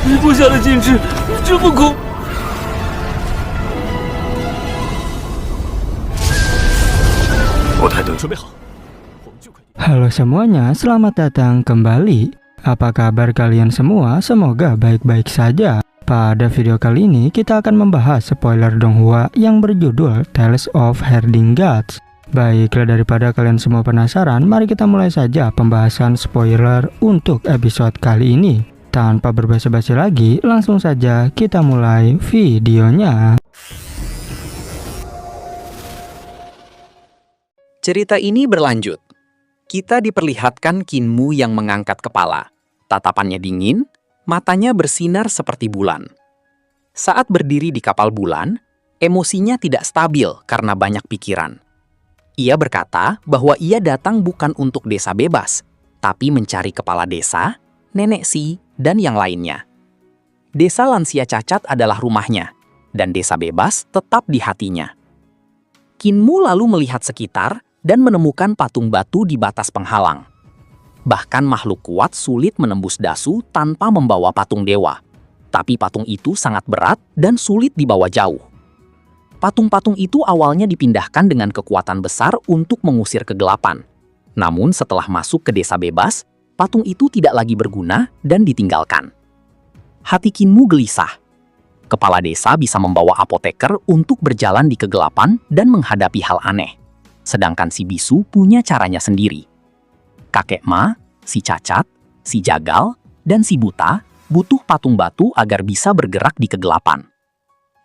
一步下的禁制，这么恐。我太等，准备好。 Halo semuanya, selamat datang kembali. Apa kabar kalian semua? Semoga baik-baik saja. Pada video kali ini kita akan membahas spoiler Donghua yang berjudul Tales of Herding Gods. Baiklah, daripada kalian semua penasaran, mari kita mulai saja pembahasan spoiler untuk episode kali ini. Tanpa berbasa-basi lagi, langsung saja kita mulai videonya. Cerita ini berlanjut. Kita diperlihatkan Kinmu yang mengangkat kepala. Tatapannya dingin, matanya bersinar seperti bulan. Saat berdiri di kapal bulan, emosinya tidak stabil karena banyak pikiran. Ia berkata bahwa ia datang bukan untuk desa bebas, tapi mencari kepala desa, nenek Si, dan yang lainnya. Desa lansia cacat adalah rumahnya, dan desa bebas tetap di hatinya. Kinmu lalu melihat sekitar dan menemukan patung batu di batas penghalang. Bahkan makhluk kuat sulit menembus dasu tanpa membawa patung dewa. Tapi patung itu sangat berat dan sulit dibawa jauh. Patung-patung itu awalnya dipindahkan dengan kekuatan besar untuk mengusir kegelapan. Namun setelah masuk ke desa bebas, patung itu tidak lagi berguna dan ditinggalkan. Hati Kinmu gelisah. Kepala desa bisa membawa apoteker untuk berjalan di kegelapan dan menghadapi hal aneh. Sedangkan si bisu punya caranya sendiri. Kakek Ma, si cacat, si jagal, dan si buta butuh patung batu agar bisa bergerak di kegelapan.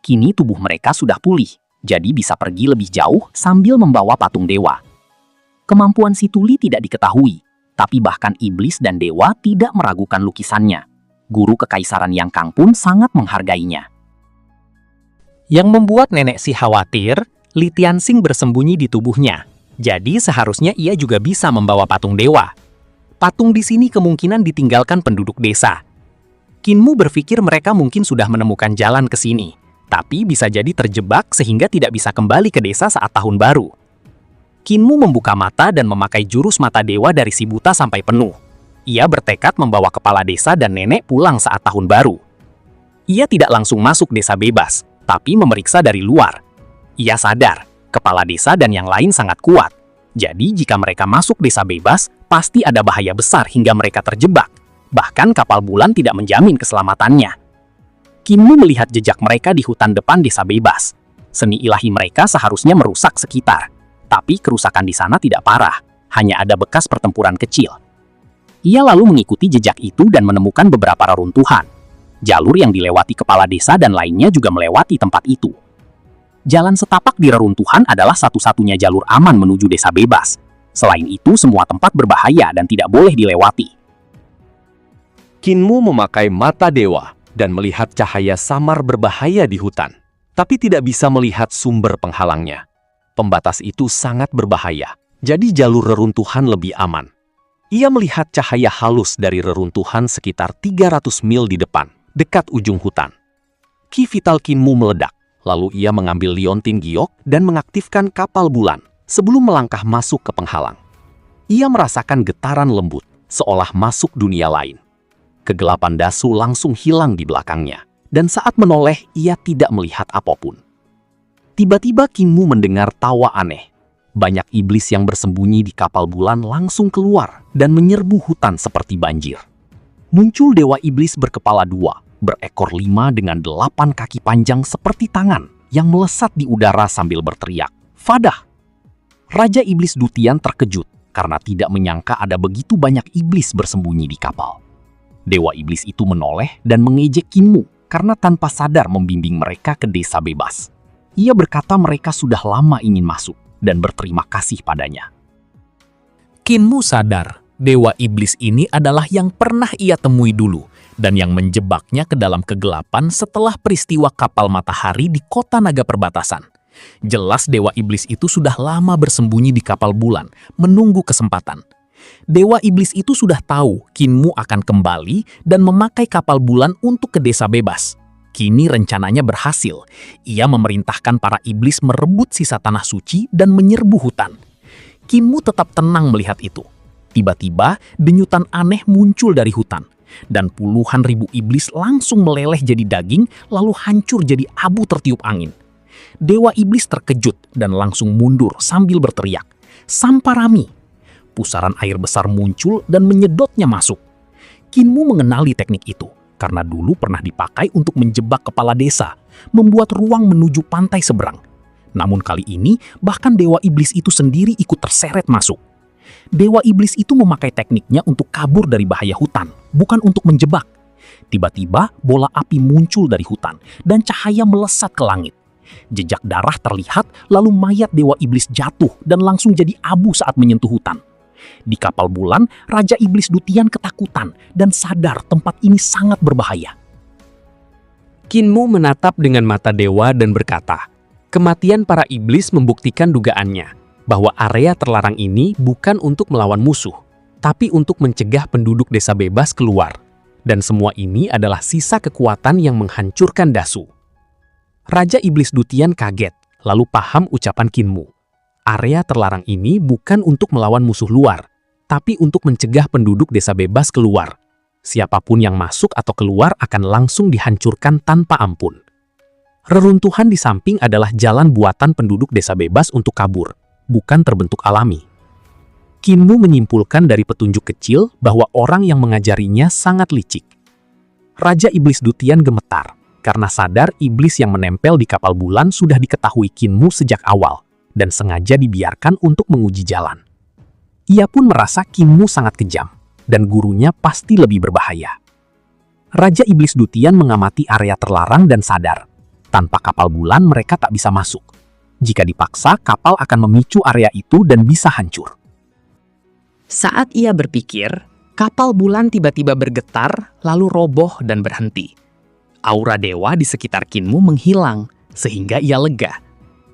Kini tubuh mereka sudah pulih, jadi bisa pergi lebih jauh sambil membawa patung dewa. Kemampuan si tuli tidak diketahui, tapi bahkan iblis dan dewa tidak meragukan lukisannya. Guru kekaisaran Yang Kang pun sangat menghargainya. Yang membuat nenek Si khawatir, Li Tianxing bersembunyi di tubuhnya, jadi seharusnya ia juga bisa membawa patung dewa. Patung di sini kemungkinan ditinggalkan penduduk desa. Kinmu berpikir mereka mungkin sudah menemukan jalan ke sini, tapi bisa jadi terjebak sehingga tidak bisa kembali ke desa saat tahun baru. Kinmu membuka mata dan memakai jurus mata dewa dari si buta sampai penuh. Ia bertekad membawa kepala desa dan nenek pulang saat tahun baru. Ia tidak langsung masuk desa bebas, tapi memeriksa dari luar. Ia sadar, kepala desa dan yang lain sangat kuat. Jadi jika mereka masuk desa bebas, pasti ada bahaya besar hingga mereka terjebak. Bahkan kapal bulan tidak menjamin keselamatannya. Kinmu melihat jejak mereka di hutan depan desa bebas. Seni ilahi mereka seharusnya merusak sekitar. Tapi kerusakan di sana tidak parah, hanya ada bekas pertempuran kecil. Ia lalu mengikuti jejak itu dan menemukan beberapa reruntuhan. Jalur yang dilewati kepala desa dan lainnya juga melewati tempat itu. Jalan setapak di reruntuhan adalah satu-satunya jalur aman menuju desa bebas. Selain itu, semua tempat berbahaya dan tidak boleh dilewati. Kinmu memakai mata dewa dan melihat cahaya samar berbahaya di hutan, tapi tidak bisa melihat sumber penghalangnya. Pembatas itu sangat berbahaya, jadi jalur reruntuhan lebih aman. Ia melihat cahaya halus dari reruntuhan sekitar 300 mil di depan, dekat ujung hutan. Ki vital Kinmu meledak. Lalu ia mengambil liontin giok dan mengaktifkan kapal bulan sebelum melangkah masuk ke penghalang. Ia merasakan getaran lembut, seolah masuk dunia lain. Kegelapan dasu langsung hilang di belakangnya, dan saat menoleh ia tidak melihat apapun. Tiba-tiba Kinmu mendengar tawa aneh. Banyak iblis yang bersembunyi di kapal bulan langsung keluar dan menyerbu hutan seperti banjir. Muncul dewa iblis berkepala dua, berekor 5 dengan 8 kaki panjang seperti tangan yang melesat di udara sambil berteriak, "Fadah!" Raja Iblis Dutian terkejut karena tidak menyangka ada begitu banyak iblis bersembunyi di kapal. Dewa iblis itu menoleh dan mengejek Kinmu karena tanpa sadar membimbing mereka ke desa bebas. Ia berkata mereka sudah lama ingin masuk dan berterima kasih padanya. Kinmu sadar, dewa iblis ini adalah yang pernah ia temui dulu dan yang menjebaknya ke dalam kegelapan setelah peristiwa kapal matahari di kota naga perbatasan. Jelas dewa iblis itu sudah lama bersembunyi di kapal bulan, menunggu kesempatan. Dewa iblis itu sudah tahu Kinmu akan kembali dan memakai kapal bulan untuk ke desa bebas. Kini rencananya berhasil. Ia memerintahkan para iblis merebut sisa tanah suci dan menyerbu hutan. Kinmu tetap tenang melihat itu. Tiba-tiba, denyutan aneh muncul dari hutan. dan puluhan ribu iblis langsung meleleh jadi daging lalu hancur jadi abu tertiup angin. Dewa iblis terkejut dan langsung mundur sambil berteriak, "Samparami!" Pusaran air besar muncul dan menyedotnya masuk. Kinmu mengenali teknik itu karena dulu pernah dipakai untuk menjebak kepala desa, membuat ruang menuju pantai seberang. Namun kali ini bahkan dewa iblis itu sendiri ikut terseret masuk. Dewa iblis itu memakai tekniknya untuk kabur dari bahaya hutan, bukan untuk menjebak. Tiba-tiba bola api muncul dari hutan dan cahaya melesat ke langit. Jejak darah terlihat, lalu mayat dewa iblis jatuh dan langsung jadi abu saat menyentuh hutan. Di kapal bulan, Raja Iblis Dutian ketakutan dan sadar tempat ini sangat berbahaya. Kinmu menatap dengan mata dewa dan berkata, kematian para iblis membuktikan dugaannya bahwa area terlarang ini bukan untuk melawan musuh, tapi untuk mencegah penduduk desa bebas keluar. Dan semua ini adalah sisa kekuatan yang menghancurkan Dasu. Raja Iblis Dutian kaget, lalu paham ucapan Kinmu. Area terlarang ini bukan untuk melawan musuh luar, tapi untuk mencegah penduduk desa bebas keluar. Siapapun yang masuk atau keluar akan langsung dihancurkan tanpa ampun. Reruntuhan di samping adalah jalan buatan penduduk desa bebas untuk kabur, bukan terbentuk alami. Kinmu menyimpulkan dari petunjuk kecil bahwa orang yang mengajarinya sangat licik. Raja Iblis Dutian gemetar, karena sadar iblis yang menempel di kapal bulan sudah diketahui Kinmu sejak awal, dan sengaja dibiarkan untuk menguji jalan. Ia pun merasa Kinmu sangat kejam, dan gurunya pasti lebih berbahaya. Raja Iblis Dutian mengamati area terlarang dan sadar, tanpa kapal bulan mereka tak bisa masuk. Jika dipaksa, kapal akan memicu area itu dan bisa hancur. Saat ia berpikir, kapal bulan tiba-tiba bergetar, lalu roboh dan berhenti. Aura dewa di sekitar Kinmu menghilang, sehingga ia lega.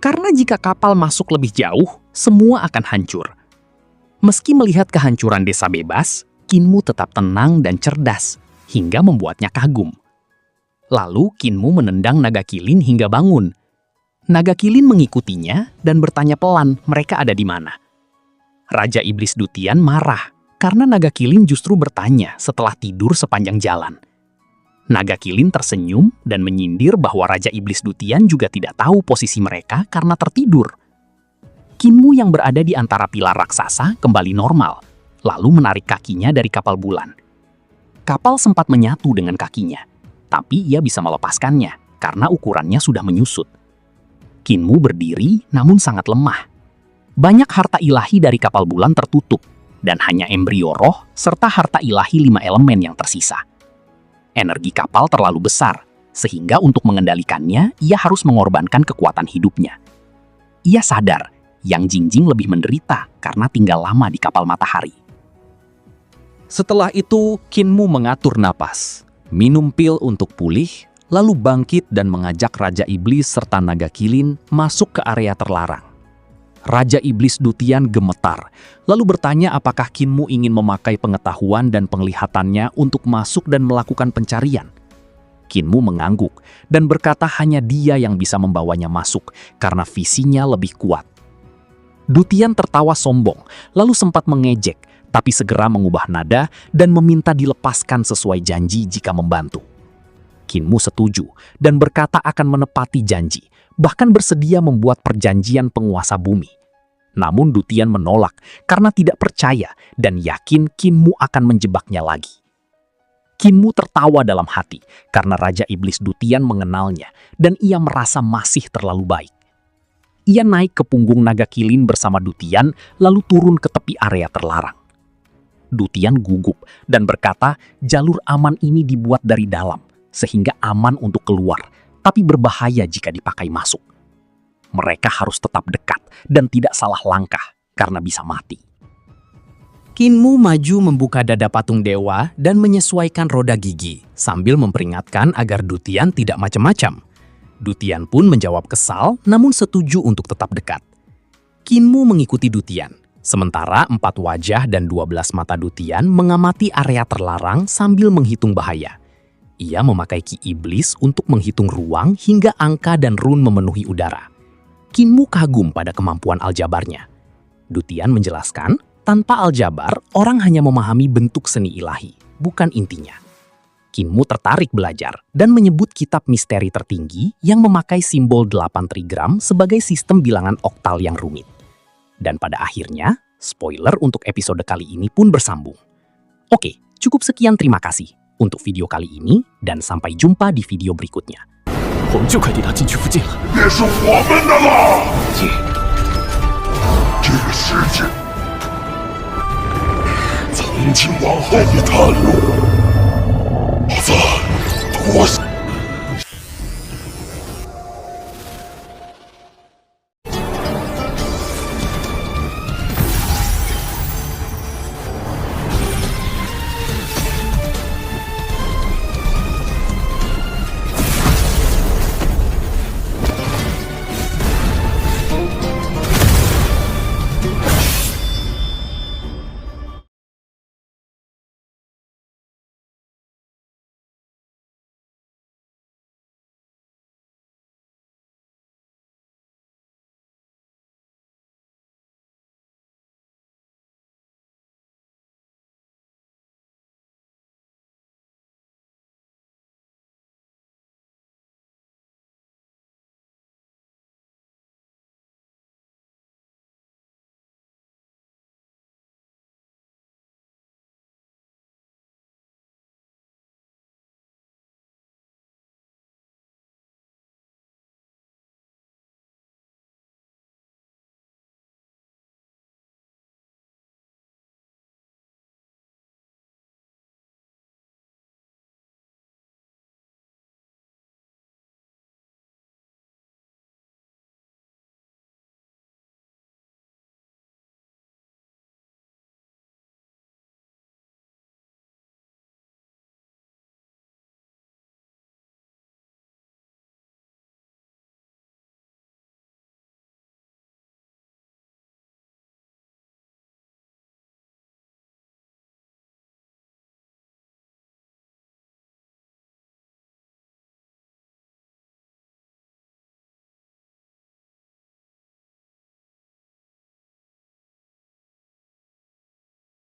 Karena jika kapal masuk lebih jauh, semua akan hancur. Meski melihat kehancuran desa bebas, Kinmu tetap tenang dan cerdas, hingga membuatnya kagum. Lalu Kinmu menendang naga kilin hingga bangun. Naga kilin mengikutinya dan bertanya pelan mereka ada di mana. Raja Iblis Dutian marah karena naga kilin justru bertanya setelah tidur sepanjang jalan. Naga kilin tersenyum dan menyindir bahwa Raja Iblis Dutian juga tidak tahu posisi mereka karena tertidur. Kinmu yang berada di antara pilar raksasa kembali normal, lalu menarik kakinya dari kapal bulan. Kapal sempat menyatu dengan kakinya, tapi ia bisa melepaskannya karena ukurannya sudah menyusut. Kinmu berdiri namun sangat lemah. Banyak harta ilahi dari kapal bulan tertutup, dan hanya embrio roh serta harta ilahi 5 elemen yang tersisa. Energi kapal terlalu besar, sehingga untuk mengendalikannya, ia harus mengorbankan kekuatan hidupnya. Ia sadar, Yang Jingjing lebih menderita karena tinggal lama di kapal matahari. Setelah itu, Kinmu mengatur napas, minum pil untuk pulih, lalu bangkit dan mengajak Raja Iblis serta Naga Kilin masuk ke area terlarang. Raja Iblis Dutian gemetar, lalu bertanya apakah Kinmu ingin memakai pengetahuan dan penglihatannya untuk masuk dan melakukan pencarian. Kinmu mengangguk dan berkata hanya dia yang bisa membawanya masuk karena visinya lebih kuat. Dutian tertawa sombong, lalu sempat mengejek, tapi segera mengubah nada dan meminta dilepaskan sesuai janji jika membantu. Kinmu setuju dan berkata akan menepati janji, bahkan bersedia membuat perjanjian penguasa bumi. Namun Dutian menolak karena tidak percaya dan yakin Kinmu akan menjebaknya lagi. Kinmu tertawa dalam hati karena Raja Iblis Dutian mengenalnya dan ia merasa masih terlalu baik. Ia naik ke punggung Naga Kilin bersama Dutian lalu turun ke tepi area terlarang. Dutian gugup dan berkata jalur aman ini dibuat dari dalam, sehingga aman untuk keluar, tapi berbahaya jika dipakai masuk. Mereka harus tetap dekat dan tidak salah langkah karena bisa mati. Kinmu maju membuka dada patung dewa dan menyesuaikan roda gigi sambil memperingatkan agar Dutian tidak macam-macam. Dutian pun menjawab kesal namun setuju untuk tetap dekat. Kinmu mengikuti Dutian, sementara 4 wajah dan 12 mata Dutian mengamati area terlarang sambil menghitung bahaya. Ia memakai ki iblis untuk menghitung ruang hingga angka dan run memenuhi udara. Kinmu kagum pada kemampuan aljabarnya. Dutian menjelaskan, tanpa aljabar, orang hanya memahami bentuk seni ilahi. bukan intinya. Kinmu tertarik belajar dan menyebut kitab misteri tertinggi yang memakai simbol 8 trigram sebagai sistem bilangan oktal yang rumit. Dan pada akhirnya, spoiler untuk episode kali ini pun bersambung. Oke, cukup sekian, terima kasih untuk video kali ini dan sampai jumpa di video berikutnya. 我们就快抵达禁区附近了。也是我们的了。姐，这个世界曾经往后一段路，我在脱。